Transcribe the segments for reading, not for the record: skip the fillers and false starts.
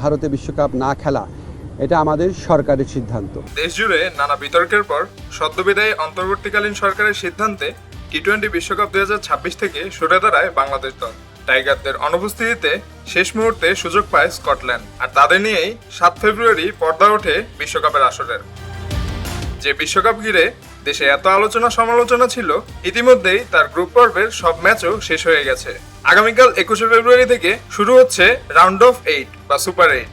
ভারতে বিশ্বকাপ না খেলা এটা আমাদের সরকারের সিদ্ধান্ত। দেশ জুড়ে নানা বিতর্কের পর সদ্যবিদায়ী অন্তর্বর্তীকালীন সরকারের সিদ্ধান্তে টি-20 বিশ্বকাপ 2026 থেকে সরে দাঁড়ায় বাংলাদেশ দল। টাইগারদের অনুপস্থিতিতে শেষ মুহূর্তে সুযোগ পায় স্কটল্যান্ড, আর তাদের নিয়েই 7 ফেব্রুয়ারি পর্দা ওঠে বিশ্বকাপের আসরের। যে বিশ্বকাপ ঘিরে দেশে এত আলোচনা সমালোচনা ছিল, ইতিমধ্যেই তার গ্রুপ পর্বের সব ম্যাচও শেষ হয়ে গেছে। আগামীকাল 21 ফেব্রুয়ারি থেকে শুরু হচ্ছে রাউন্ড অফ 8 বা সুপার 8।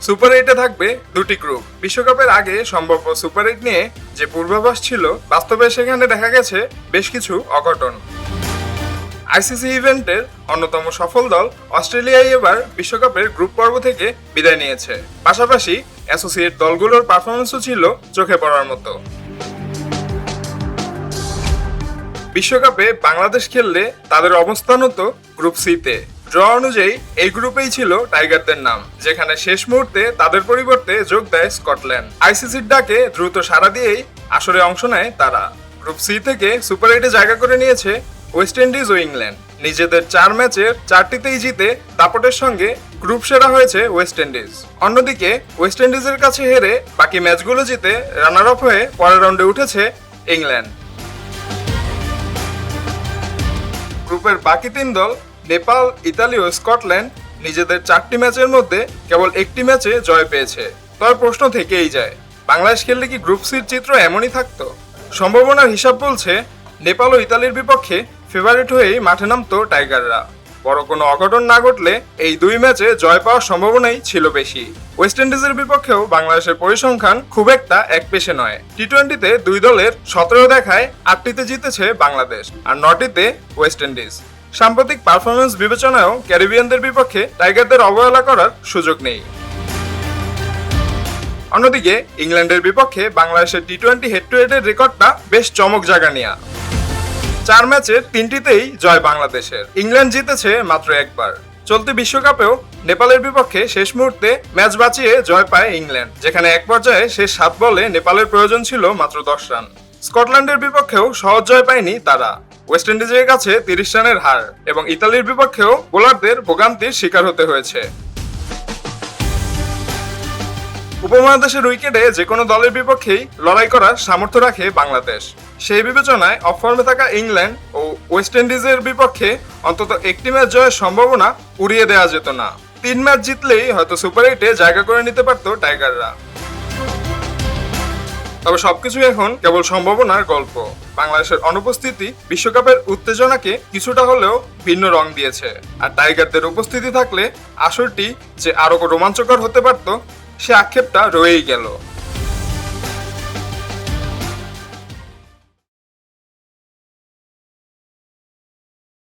সুপার 8-এ থাকবে দুটি গ্রুপ। বিশ্বকাপের আগে সম্ভাব্য সুপার 8 নিয়ে যে পূর্বাভাস ছিল, বাস্তবে সেখানে দেখা গেছে বেশ কিছু অঘটন। আইসিসি ইভেন্টের অন্যতম সফল দল অস্ট্রেলিয়াই এবার বিশ্বকাপের গ্রুপ পর্ব থেকে বিদায় নিয়েছে। পাশাপাশি অ্যাসোসিয়েট দলগুলোর পারফরমেন্সও ছিল চোখে পড়ার মতো। বিশ্বকাপে বাংলাদেশ খেললে তাদের অবস্থান হতো গ্রুপ সিতে। ড্র অনুযায়ী এই গ্রুপেই ছিল টাইগারদের নাম, যেখানে শেষ মুহূর্তে তাদের পরিবর্তে যোগ দেয় স্কটল্যান্ড। আইসিসির ডাকে দ্রুত সাড়া দিয়েই আসরে অংশ নেয় তারা। গ্রুপ সি থেকে সুপার 8-এ জায়গা করে নিয়েছে ওয়েস্ট ইন্ডিজ ও ইংল্যান্ড। নিজেদের 4 ম্যাচের 4টিতেই জিতে দাপটের সঙ্গে গ্রুপ সেরা হয়েছে ওয়েস্ট ইন্ডিজ। অন্যদিকে ওয়েস্ট ইন্ডিজের কাছে হেরে বাকি ম্যাচগুলো জিতে রানার আপ হয়ে পরের রাউন্ডে উঠেছে ইংল্যান্ড। গ্রুপের বাকি 3 দল নেপাল, ইতালি ও স্কটল্যান্ড নিজেদের 4টি ম্যাচের মধ্যে কেবল একটি ম্যাচে জয় পেয়েছে। তবে প্রশ্ন থেকেই যায়, বাংলাদেশ খেললে কি গ্রুপ সির চিত্র এমনই থাকতো? সম্ভাবনার হিসাব বলছে নেপাল ও ইতালির বিপক্ষে ফেভারিট হয়েই মাঠে নামতো টাইগাররা। বড় কোনো অঘটন না ঘটলে এই 2 ম্যাচে জয় পাওয়ার সম্ভাবনাই ছিল বেশি। ওয়েস্ট ইন্ডিজের বিপক্ষেও বাংলাদেশের পরিসংখ্যান খুব একটা একপেশে নয়। টি-20-তে 2 দলের 17 দেখায় 8টিতে জিতেছে বাংলাদেশ আর 9টিতে ওয়েস্ট ইন্ডিজ। সাম্প্রতিক পারফরমেন্স বিবেচনায়ও ক্যারিবিয়ানদের বিপক্ষে টাইগারদের অবহেলা করার সুযোগ নেই। অন্যদিকে ইংল্যান্ডের বিপক্ষে বাংলাদেশের টি-20 হেড টু হেডের রেকর্ডটা বেশ চমক জাগা নেয়া। 4 ম্যাচের 3টিতেই জয় বাংলাদেশের। ইংল্যান্ড জিতেছে মাত্র একবার। চলতি বিশ্বকাপেও নেপালের বিপক্ষে শেষ মুহূর্তে ম্যাচ বাঁচিয়ে জয় পায় ইংল্যান্ড, যেখানে এক পর্যায়ে শেষ 7 বলে নেপালের প্রয়োজন ছিল মাত্র 10 রান। স্কটল্যান্ডের বিপক্ষেও সহজ জয় পায়নি তারা। ওয়েস্ট ইন্ডিজের কাছে 30 রানের হার এবং ইতালির বিপক্ষেও বোলারদের ভোগান্তির শিকার হতে হয়েছে। উপমহাদেশের উইকেটে যে কোনো দলের বিপক্ষেই লড়াই করার সামর্থ্য রাখে বাংলাদেশ। সেই বিবেচনায় অফ ফর্মে থাকা ইংল্যান্ড ও ওয়েস্ট ইন্ডিজের বিপক্ষে অন্তত একটি ম্যাচ জয়ের সম্ভাবনা উড়িয়ে দেওয়া যেত না। 3 ম্যাচ জিতলেই হয়তো সুপার 8-এ জায়গা করে নিতে পারত টাইগাররা। তবে সবকিছু এখন কেবল সম্ভাবনার গল্প। বাংলাদেশের অনুপস্থিতি বিশ্বকাপের উত্তেজনাকে কিছুটা হলেও ভিন্ন রং দিয়েছে, আর টাইগারদের উপস্থিতি থাকলে আসরটি যে আরো রোমাঞ্চকর হতে পারত সে আক্ষেপটা রয়েই গেল।